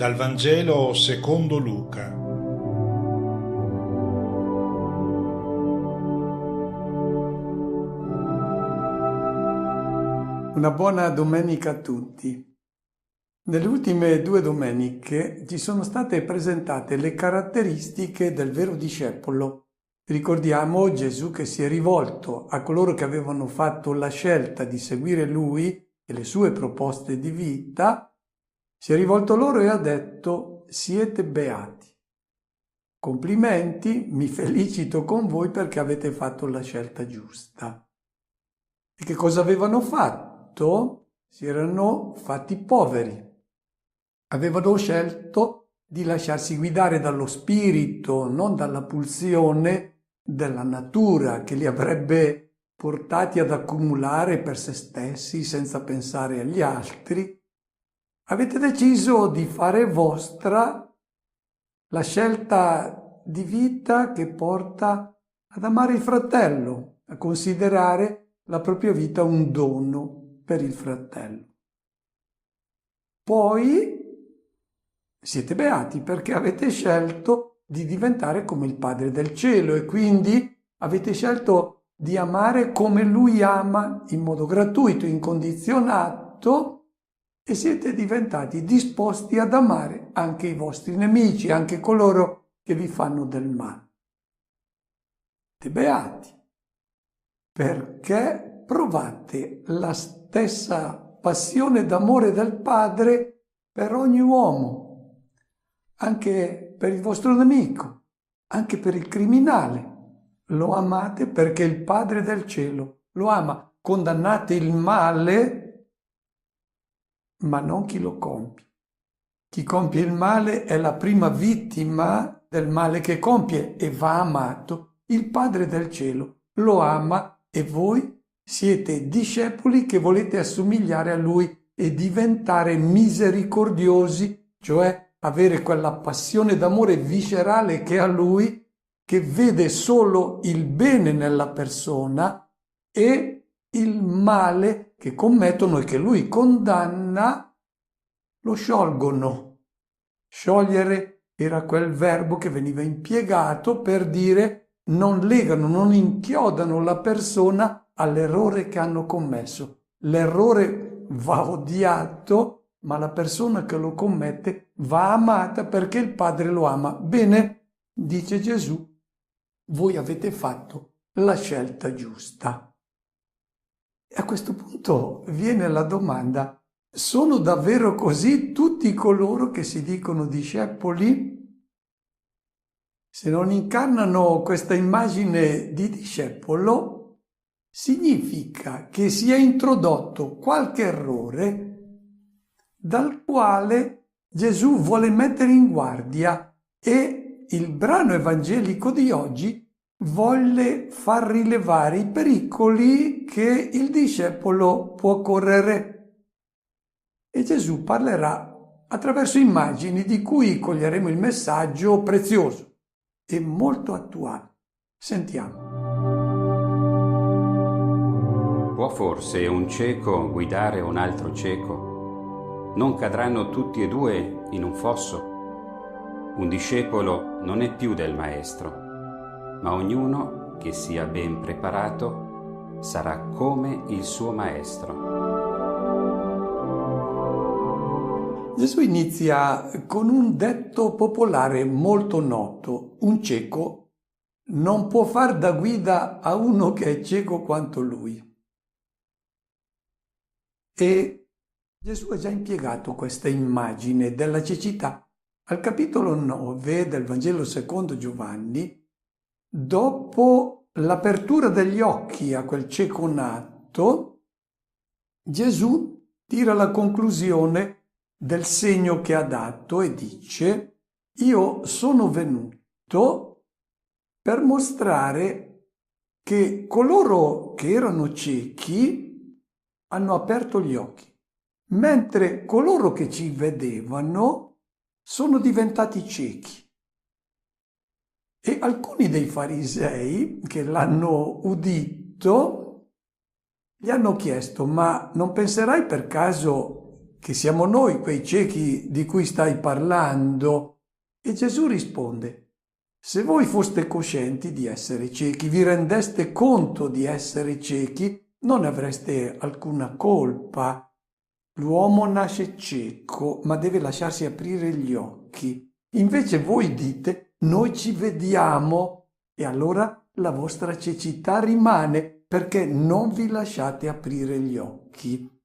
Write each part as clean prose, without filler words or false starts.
Dal Vangelo secondo Luca. Una buona domenica a tutti. Nelle ultime 2 domeniche ci sono state presentate le caratteristiche del vero discepolo. Ricordiamo Gesù che si è rivolto a coloro che avevano fatto la scelta di seguire Lui e le sue proposte di vita, si è rivolto loro e ha detto: siete beati. Complimenti, mi felicito con voi perché avete fatto la scelta giusta. E che cosa avevano fatto? Si erano fatti poveri. Avevano scelto di lasciarsi guidare dallo spirito, non dalla pulsione della natura che li avrebbe portati ad accumulare per se stessi senza pensare agli altri. Avete deciso di fare vostra la scelta di vita che porta ad amare il fratello, a considerare la propria vita un dono per il fratello. Poi siete beati perché avete scelto di diventare come il Padre del Cielo e quindi avete scelto di amare come Lui ama, in modo gratuito, incondizionato, e siete diventati disposti ad amare anche i vostri nemici, anche coloro che vi fanno del male. Siete beati perché provate la stessa passione d'amore del Padre per ogni uomo, anche per il vostro nemico, anche per il criminale. Lo amate perché il Padre del Cielo lo ama. Condannate il male, ma non chi lo compie. Chi compie il male è la prima vittima del male che compie e va amato. Il Padre del Cielo lo ama e voi siete discepoli che volete assomigliare a Lui e diventare misericordiosi, cioè avere quella passione d'amore viscerale che ha Lui, che vede solo il bene nella persona e il male che commettono e che Lui condanna lo sciolgono. Sciogliere era quel verbo che veniva impiegato per dire non legano, non inchiodano la persona all'errore che hanno commesso. L'errore va odiato, ma la persona che lo commette va amata perché il Padre lo ama. Bene, dice Gesù, voi avete fatto la scelta giusta. E a questo punto viene la domanda: sono davvero così tutti coloro che si dicono discepoli? Se non incarnano questa immagine di discepolo, significa che si è introdotto qualche errore dal quale Gesù vuole mettere in guardia e il brano evangelico di oggi vuole far rilevare i pericoli che il discepolo può correre. E Gesù parlerà attraverso immagini di cui coglieremo il messaggio prezioso e molto attuale. Sentiamo. Può forse un cieco guidare un altro cieco? Non cadranno tutti e due in un fosso? Un discepolo non è più del maestro, ma ognuno che sia ben preparato sarà come il suo maestro. Gesù inizia con un detto popolare molto noto: un cieco non può far da guida a uno che è cieco quanto lui. E Gesù ha già impiegato questa immagine della cecità. Al capitolo 9 del Vangelo secondo Giovanni, dopo l'apertura degli occhi a quel cieco nato, Gesù tira la conclusione del segno che ha dato e dice: io sono venuto per mostrare che coloro che erano ciechi hanno aperto gli occhi, mentre coloro che ci vedevano sono diventati ciechi. E alcuni dei farisei che l'hanno udito gli hanno chiesto: ma non penserai per caso che siamo noi quei ciechi di cui stai parlando? E Gesù risponde: se voi foste coscienti di essere ciechi, vi rendeste conto di essere ciechi, non avreste alcuna colpa. L'uomo nasce cieco, ma deve lasciarsi aprire gli occhi. Invece voi dite: noi ci vediamo, e allora la vostra cecità rimane, perché non vi lasciate aprire gli occhi.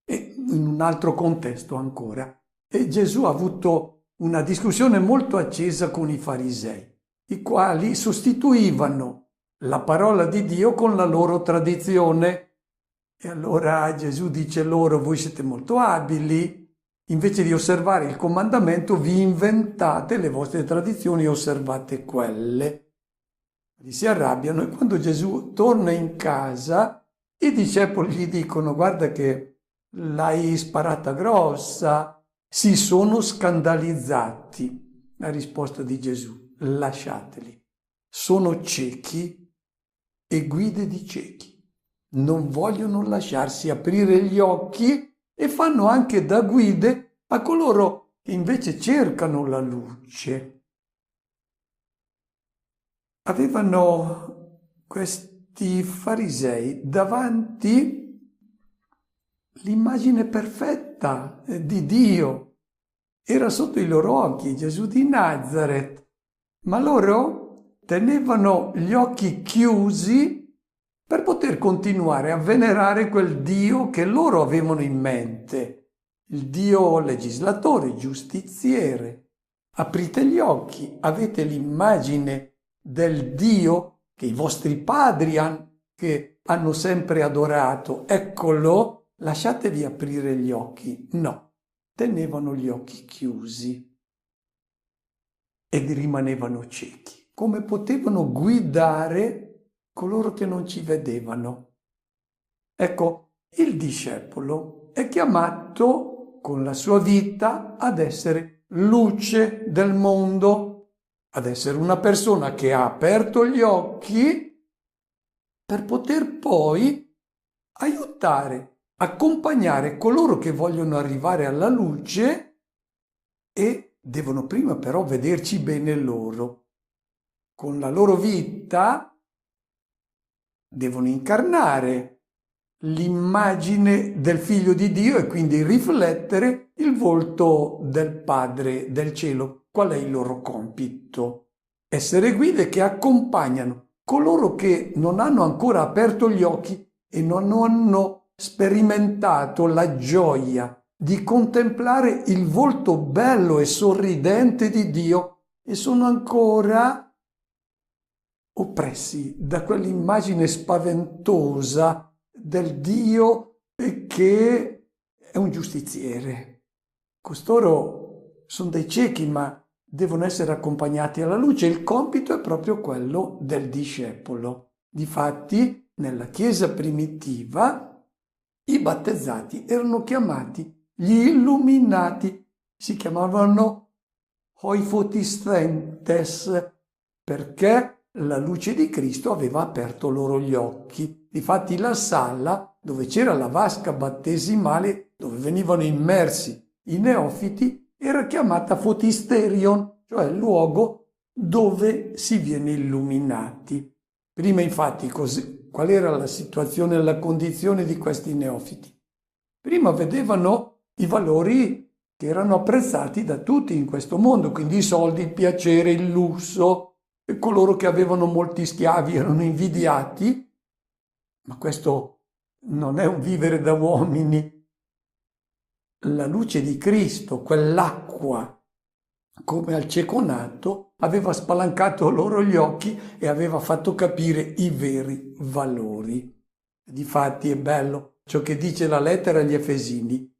E in un altro contesto ancora, Gesù ha avuto una discussione molto accesa con i farisei, i quali sostituivano la parola di Dio con la loro tradizione. E allora Gesù dice loro: voi siete molto abili, invece di osservare il comandamento vi inventate le vostre tradizioni e osservate quelle. Si arrabbiano, e quando Gesù torna in casa i discepoli gli dicono: guarda che l'hai sparata grossa. Si sono scandalizzati. La risposta di Gesù: lasciateli, sono ciechi e guide di ciechi. Non vogliono lasciarsi aprire gli occhi e fanno anche da guide a coloro che invece cercano la luce. Avevano questi farisei davanti l'immagine perfetta di Dio. Era sotto i loro occhi Gesù di Nazaret, ma loro tenevano gli occhi chiusi per poter continuare a venerare quel Dio che loro avevano in mente, il Dio legislatore, giustiziere. Aprite gli occhi, avete l'immagine del Dio che i vostri padri che hanno sempre adorato. Eccolo, lasciatevi aprire gli occhi. No, tenevano gli occhi chiusi ed rimanevano ciechi. Come potevano guidare coloro che non ci vedevano? Ecco, il discepolo è chiamato con la sua vita ad essere luce del mondo, ad essere una persona che ha aperto gli occhi per poter poi aiutare, accompagnare coloro che vogliono arrivare alla luce e devono prima però vederci bene loro. Con la loro vita devono incarnare l'immagine del Figlio di Dio e quindi riflettere il volto del Padre del cielo. Qual è il loro compito? Essere guide che accompagnano coloro che non hanno ancora aperto gli occhi e non hanno sperimentato la gioia di contemplare il volto bello e sorridente di Dio e sono ancora oppressi da quell'immagine spaventosa del Dio che è un giustiziere. Costoro sono dei ciechi, ma devono essere accompagnati alla luce. Il compito è proprio quello del discepolo. Difatti, nella Chiesa primitiva, i battezzati erano chiamati gli illuminati, si chiamavano Hoifotistentes, perché la luce di Cristo aveva aperto loro gli occhi. Difatti la sala dove c'era la vasca battesimale, dove venivano immersi i neofiti, era chiamata Fotisterion, cioè il luogo dove si viene illuminati. Prima infatti qual era la situazione e la condizione di questi neofiti? Prima vedevano i valori che erano apprezzati da tutti in questo mondo, quindi i soldi, il piacere, il lusso, e coloro che avevano molti schiavi erano invidiati, ma questo non è un vivere da uomini. La luce di Cristo, quell'acqua, come al cieco nato, aveva spalancato loro gli occhi e aveva fatto capire i veri valori. Difatti è bello ciò che dice la lettera agli Efesini.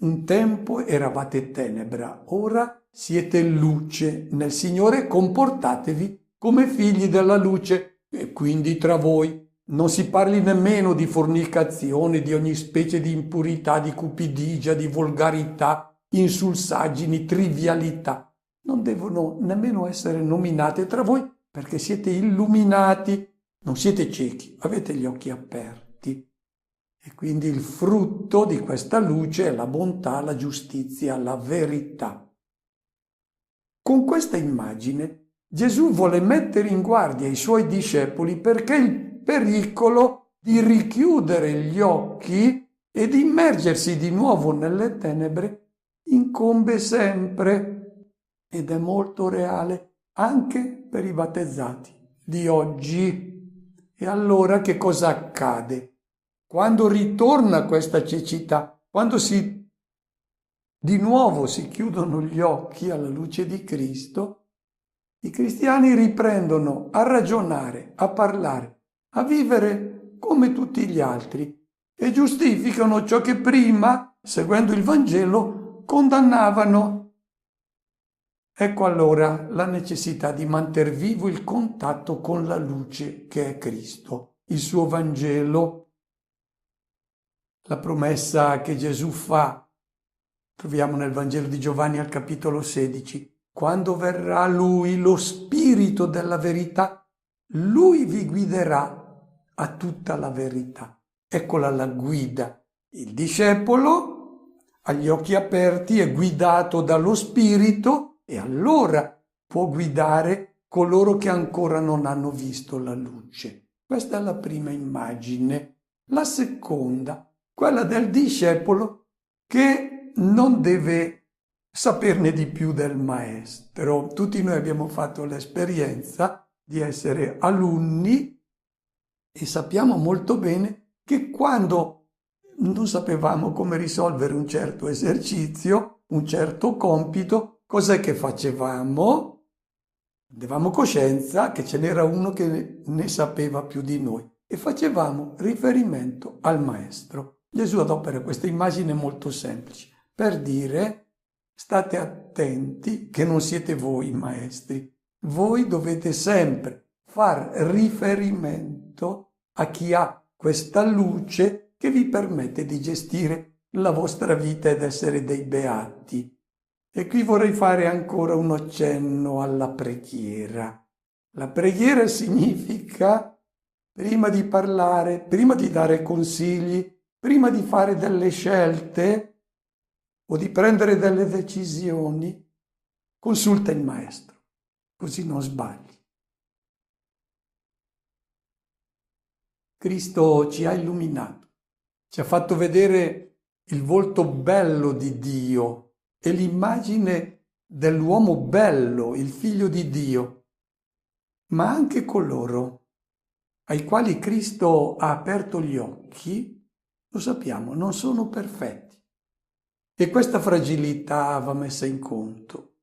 Un tempo eravate tenebra, ora siete luce nel Signore, comportatevi come figli della luce. E quindi tra voi non si parli nemmeno di fornicazione, di ogni specie di impurità, di cupidigia, di volgarità, insulsaggini, trivialità. Non devono nemmeno essere nominate tra voi perché siete illuminati, non siete ciechi, avete gli occhi aperti. E quindi il frutto di questa luce è la bontà, la giustizia, la verità. Con questa immagine Gesù vuole mettere in guardia i suoi discepoli perché il pericolo di richiudere gli occhi e di immergersi di nuovo nelle tenebre incombe sempre ed è molto reale anche per i battezzati di oggi. E allora che cosa accade? Quando ritorna questa cecità, quando di nuovo si chiudono gli occhi alla luce di Cristo, i cristiani riprendono a ragionare, a parlare, a vivere come tutti gli altri e giustificano ciò che prima, seguendo il Vangelo, condannavano. Ecco allora la necessità di mantenere vivo il contatto con la luce che è Cristo, il suo Vangelo. La promessa che Gesù fa, troviamo nel Vangelo di Giovanni al capitolo 16, quando verrà Lui, lo Spirito della verità, Lui vi guiderà a tutta la verità. Eccola la guida. Il discepolo ha gli occhi aperti, è guidato dallo Spirito e allora può guidare coloro che ancora non hanno visto la luce. Questa è la prima immagine. La seconda, quella del discepolo che non deve saperne di più del maestro. Tutti noi abbiamo fatto l'esperienza di essere alunni e sappiamo molto bene che quando non sapevamo come risolvere un certo esercizio, un certo compito, cos'è che facevamo? Avevamo coscienza che ce n'era uno che ne sapeva più di noi e facevamo riferimento al maestro. Gesù adopera questa immagine molto semplice per dire: state attenti che non siete voi i maestri. Voi dovete sempre far riferimento a chi ha questa luce che vi permette di gestire la vostra vita ed essere dei beati. E qui vorrei fare ancora un accenno alla preghiera. La preghiera significa, prima di parlare, prima di dare consigli, prima di fare delle scelte o di prendere delle decisioni, consulta il maestro, così non sbagli. Cristo ci ha illuminato, ci ha fatto vedere il volto bello di Dio e l'immagine dell'uomo bello, il figlio di Dio, ma anche coloro ai quali Cristo ha aperto gli occhi, lo sappiamo, non sono perfetti. E questa fragilità va messa in conto.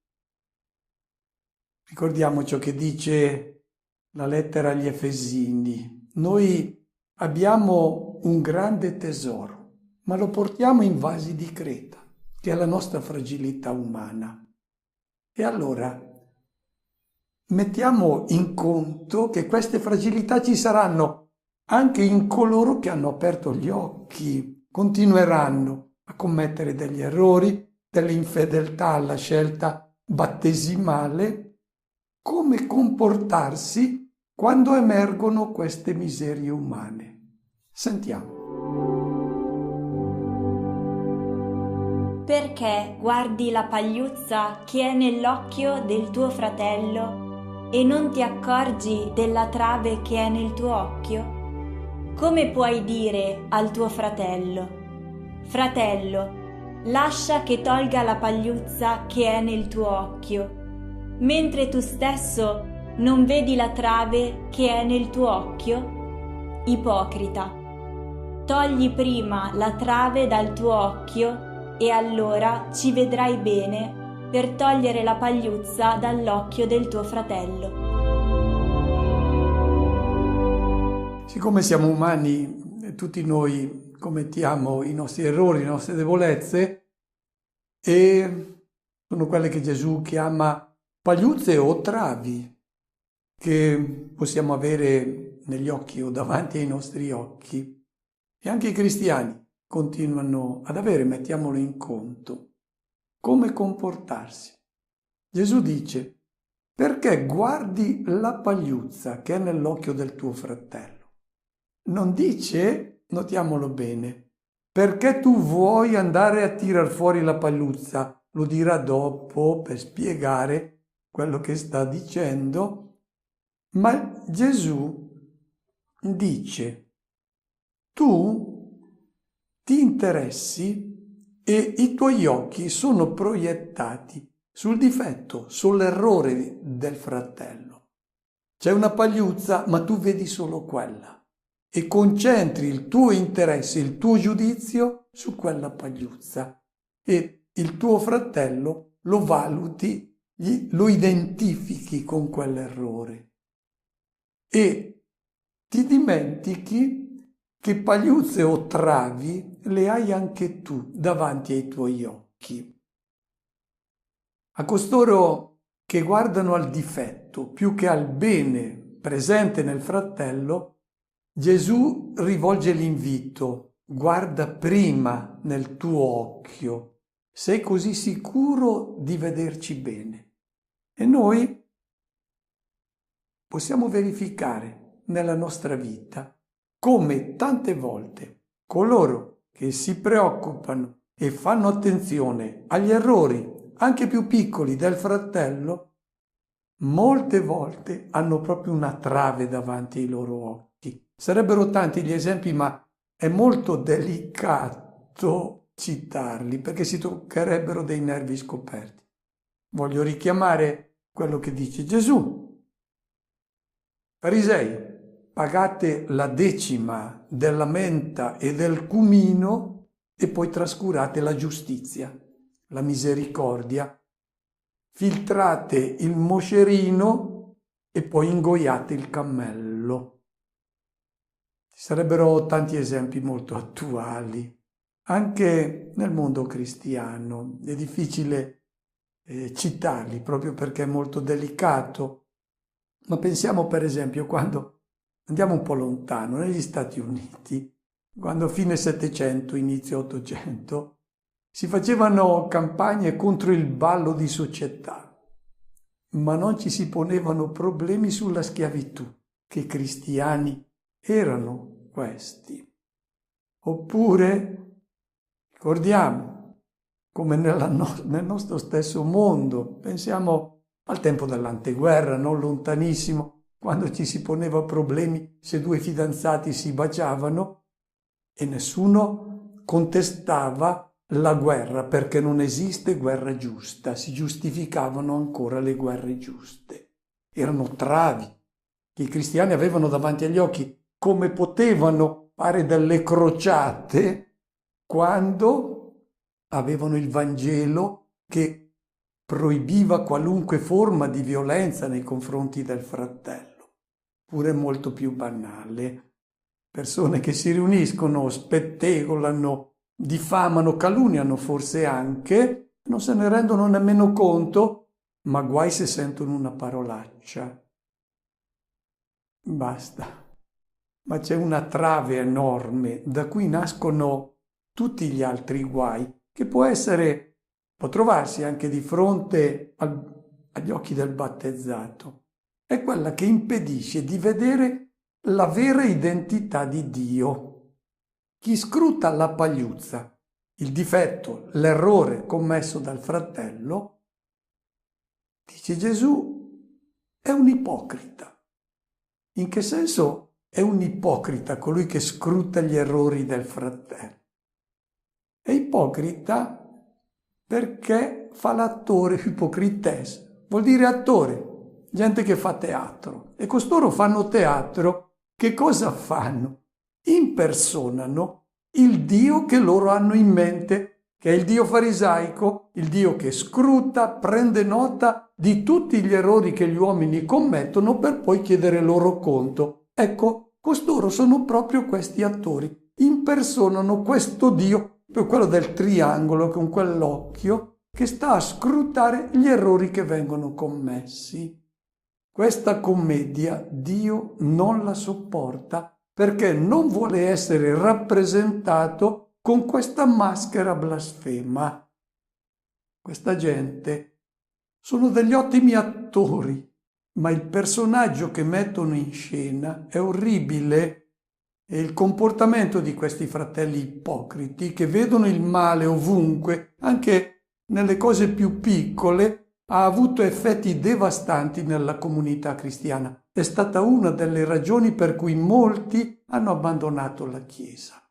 Ricordiamo ciò che dice la lettera agli Efesini. Noi abbiamo un grande tesoro, ma lo portiamo in vasi di creta, che è la nostra fragilità umana. E allora mettiamo in conto che queste fragilità ci saranno anche in coloro che hanno aperto gli occhi, continueranno a commettere degli errori, delle infedeltà alla scelta battesimale. Come comportarsi quando emergono queste miserie umane? Sentiamo. Perché guardi la pagliuzza che è nell'occhio del tuo fratello e non ti accorgi della trave che è nel tuo occhio? Come puoi dire al tuo fratello: fratello, lascia che tolga la pagliuzza che è nel tuo occhio, mentre tu stesso non vedi la trave che è nel tuo occhio? Ipocrita, togli prima la trave dal tuo occhio e allora ci vedrai bene per togliere la pagliuzza dall'occhio del tuo fratello. Siccome siamo umani, tutti noi commettiamo i nostri errori, le nostre debolezze, e sono quelle che Gesù chiama pagliuzze o travi che possiamo avere negli occhi o davanti ai nostri occhi. E anche i cristiani continuano ad avere, mettiamolo in conto. Come comportarsi? Gesù dice: perché guardi la pagliuzza che è nell'occhio del tuo fratello. Non dice notiamolo bene, perché tu vuoi andare a tirar fuori la pagliuzza, lo dirà dopo per spiegare quello che sta dicendo, ma Gesù dice, tu ti interessi e i tuoi occhi sono proiettati sul difetto, sull'errore del fratello. C'è una pagliuzza, ma tu vedi solo quella e concentri il tuo interesse, il tuo giudizio su quella pagliuzza e il tuo fratello lo valuti, lo identifichi con quell'errore e ti dimentichi che pagliuzze o travi le hai anche tu davanti ai tuoi occhi. A costoro che guardano al difetto più che al bene presente nel fratello, Gesù rivolge l'invito: guarda prima nel tuo occhio, sei così sicuro di vederci bene. E noi possiamo verificare nella nostra vita come tante volte coloro che si preoccupano e fanno attenzione agli errori anche più piccoli del fratello, molte volte hanno proprio una trave davanti ai loro occhi. Sarebbero tanti gli esempi, ma è molto delicato citarli perché si toccherebbero dei nervi scoperti. Voglio richiamare quello che dice Gesù. Farisei, pagate la decima della menta e del cumino e poi trascurate la giustizia, la misericordia, filtrate il moscerino e poi ingoiate il cammello. Ci sarebbero tanti esempi molto attuali, anche nel mondo cristiano. È difficile citarli proprio perché è molto delicato, ma pensiamo per esempio quando andiamo un po' lontano, negli Stati Uniti, quando a fine Settecento, inizio Ottocento, si facevano campagne contro il ballo di società, ma non ci si ponevano problemi sulla schiavitù, che cristiani erano questi. Oppure, ricordiamo, come nel nostro stesso mondo, pensiamo al tempo dell'anteguerra, non lontanissimo, quando ci si poneva problemi se due fidanzati si baciavano e nessuno contestava la guerra perché non esiste guerra giusta, si giustificavano ancora le guerre giuste. Erano travi che i cristiani avevano davanti agli occhi. Come potevano fare delle crociate quando avevano il Vangelo che proibiva qualunque forma di violenza nei confronti del fratello, pure molto più banale. Persone che si riuniscono, spettegolano, diffamano, calunniano forse anche, non se ne rendono nemmeno conto, ma guai se sentono una parolaccia. Basta. Ma c'è una trave enorme da cui nascono tutti gli altri guai, che può trovarsi anche di fronte agli occhi del battezzato. È quella che impedisce di vedere la vera identità di Dio. Chi scruta la pagliuzza, il difetto, l'errore commesso dal fratello, dice Gesù, è un ipocrita. In che senso è un ipocrita colui che scruta gli errori del fratello? È ipocrita perché fa l'attore, ipocrites, vuol dire attore, gente che fa teatro. E costoro fanno teatro, che cosa fanno? Impersonano il Dio che loro hanno in mente, che è il Dio farisaico, il Dio che scruta, prende nota di tutti gli errori che gli uomini commettono per poi chiedere loro conto. Ecco, costoro sono proprio questi attori, impersonano questo Dio, quello del triangolo con quell'occhio che sta a scrutare gli errori che vengono commessi. Questa commedia Dio non la sopporta perché non vuole essere rappresentato con questa maschera blasfema. Questa gente sono degli ottimi attori, ma il personaggio che mettono in scena è orribile e il comportamento di questi fratelli ipocriti che vedono il male ovunque, anche nelle cose più piccole, ha avuto effetti devastanti nella comunità cristiana. È stata una delle ragioni per cui molti hanno abbandonato la Chiesa.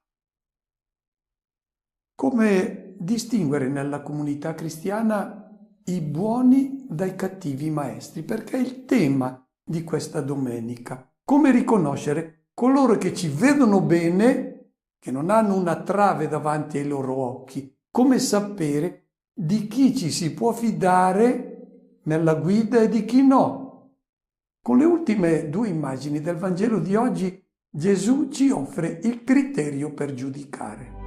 Come distinguere nella comunità cristiana i buoni dai cattivi maestri? Perché è il tema di questa domenica. Come riconoscere coloro che ci vedono bene, che non hanno una trave davanti ai loro occhi? Come sapere di chi ci si può fidare nella guida e di chi no? Con le ultime 2 immagini del Vangelo di oggi, Gesù ci offre il criterio per giudicare.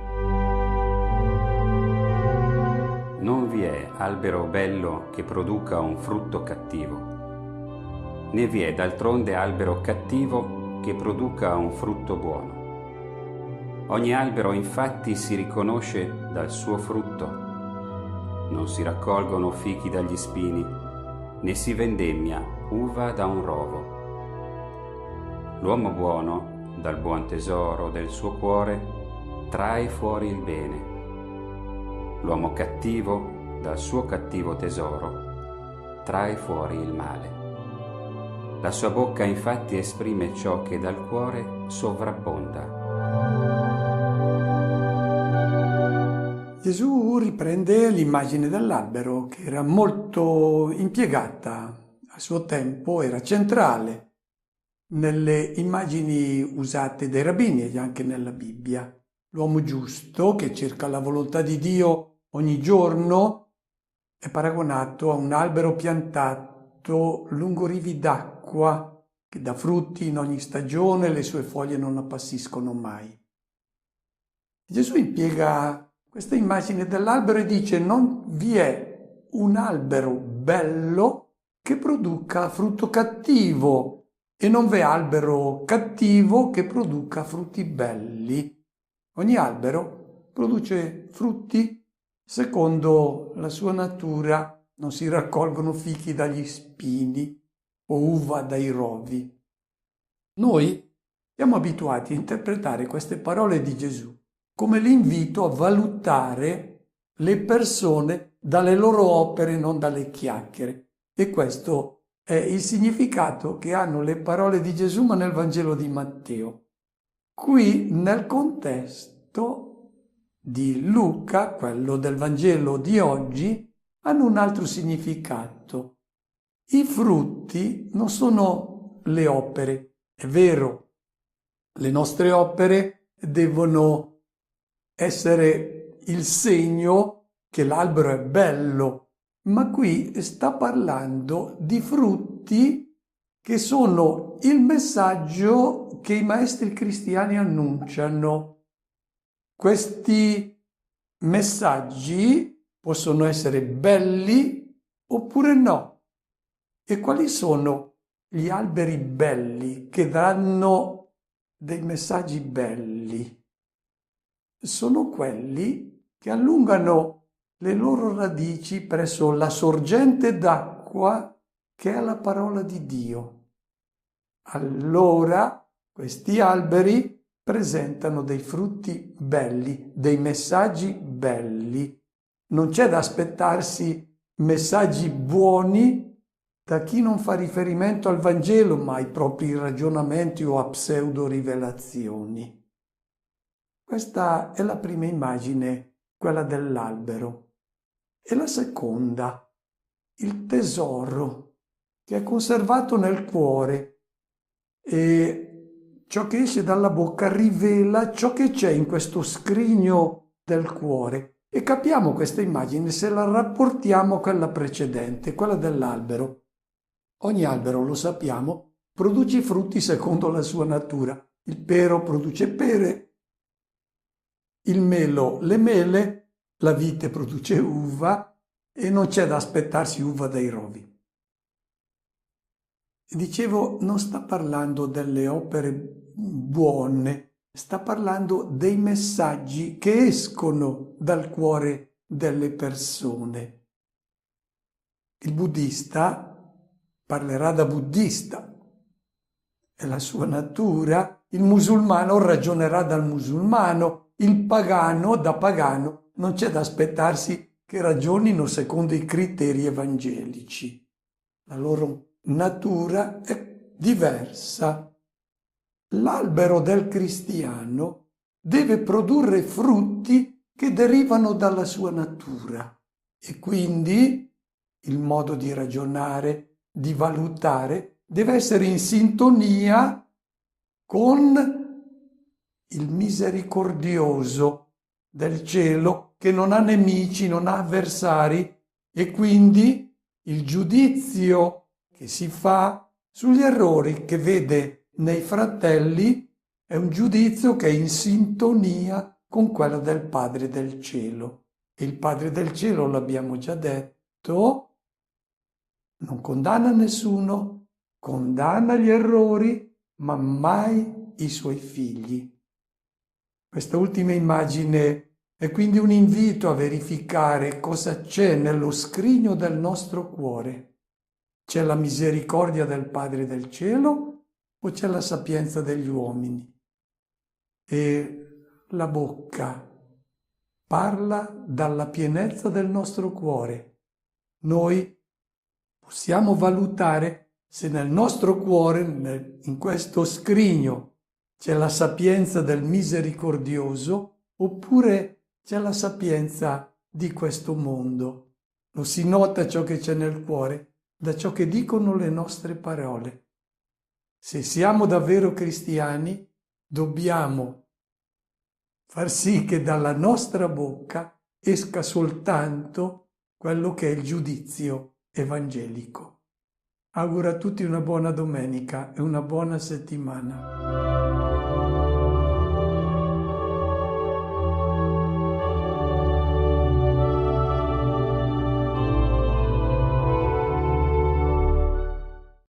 Non vi è albero bello che produca un frutto cattivo, né vi è d'altronde albero cattivo che produca un frutto buono. Ogni albero infatti si riconosce dal suo frutto. Non si raccolgono fichi dagli spini, né si vendemmia uva da un rovo. L'uomo buono, dal buon tesoro del suo cuore, trae fuori il bene. L'uomo cattivo, dal suo cattivo tesoro, trae fuori il male. La sua bocca infatti esprime ciò che dal cuore sovrabbonda. Gesù riprende l'immagine dell'albero che era molto impiegata a suo tempo, era centrale nelle immagini usate dai rabbini e anche nella Bibbia. L'uomo giusto che cerca la volontà di Dio ogni giorno è paragonato a un albero piantato lungo rivi d'acqua che dà frutti in ogni stagione, le sue foglie non appassiscono mai. Gesù impiega questa immagine dell'albero e dice: non vi è un albero bello che produca frutto cattivo e non vi è albero cattivo che produca frutti belli. Ogni albero produce frutti secondo la sua natura, non si raccolgono fichi dagli spini o uva dai rovi. Noi siamo abituati a interpretare queste parole di Gesù come l'invito a valutare le persone dalle loro opere, non dalle chiacchiere. E questo è il significato che hanno le parole di Gesù, ma nel Vangelo di Matteo. Qui, nel contesto di Luca, quello del Vangelo di oggi, hanno un altro significato. I frutti non sono le opere. È vero, le nostre opere devono essere il segno che l'albero è bello, ma qui sta parlando di frutti che sono il messaggio che i maestri cristiani annunciano. Questi messaggi possono essere belli oppure no. E quali sono gli alberi belli che danno dei messaggi belli? Sono quelli che allungano le loro radici presso la sorgente d'acqua che è la parola di Dio. Allora questi alberi presentano dei frutti belli, dei messaggi belli. Non c'è da aspettarsi messaggi buoni da chi non fa riferimento al Vangelo, ma ai propri ragionamenti o a pseudo-rivelazioni. Questa è la prima immagine, quella dell'albero. E la seconda, il tesoro, che è conservato nel cuore e ciò che esce dalla bocca rivela ciò che c'è in questo scrigno del cuore. E capiamo questa immagine se la rapportiamo a quella precedente, quella dell'albero. Ogni albero, lo sappiamo, produce frutti secondo la sua natura. Il pero produce pere, il melo le mele, la vite produce uva e non c'è da aspettarsi uva dai rovi. Dicevo, non sta parlando delle opere buone, sta parlando dei messaggi che escono dal cuore delle persone. Il buddista parlerà da buddista e la sua natura il musulmano ragionerà dal musulmano, il pagano da pagano. Non c'è da aspettarsi che ragionino secondo i criteri evangelici. La loro natura è diversa. L'albero del cristiano deve produrre frutti che derivano dalla sua natura e quindi il modo di ragionare, di valutare, deve essere in sintonia con il misericordioso del cielo che non ha nemici, non ha avversari e quindi il giudizio che si fa sugli errori che vede nei fratelli è un giudizio che è in sintonia con quello del Padre del cielo. E il Padre del cielo, l'abbiamo già detto, non condanna nessuno, condanna gli errori, ma mai i suoi figli. Questa ultima immagine è quindi un invito a verificare cosa c'è nello scrigno del nostro cuore. C'è la misericordia del Padre del cielo o c'è la sapienza degli uomini? E la bocca parla dalla pienezza del nostro cuore. Noi possiamo valutare se nel nostro cuore, in questo scrigno, c'è la sapienza del misericordioso oppure c'è la sapienza di questo mondo. Lo si nota ciò che c'è nel cuore da ciò che dicono le nostre parole. Se siamo davvero cristiani, dobbiamo far sì che dalla nostra bocca esca soltanto quello che è il giudizio evangelico. Auguro a tutti una buona domenica e una buona settimana.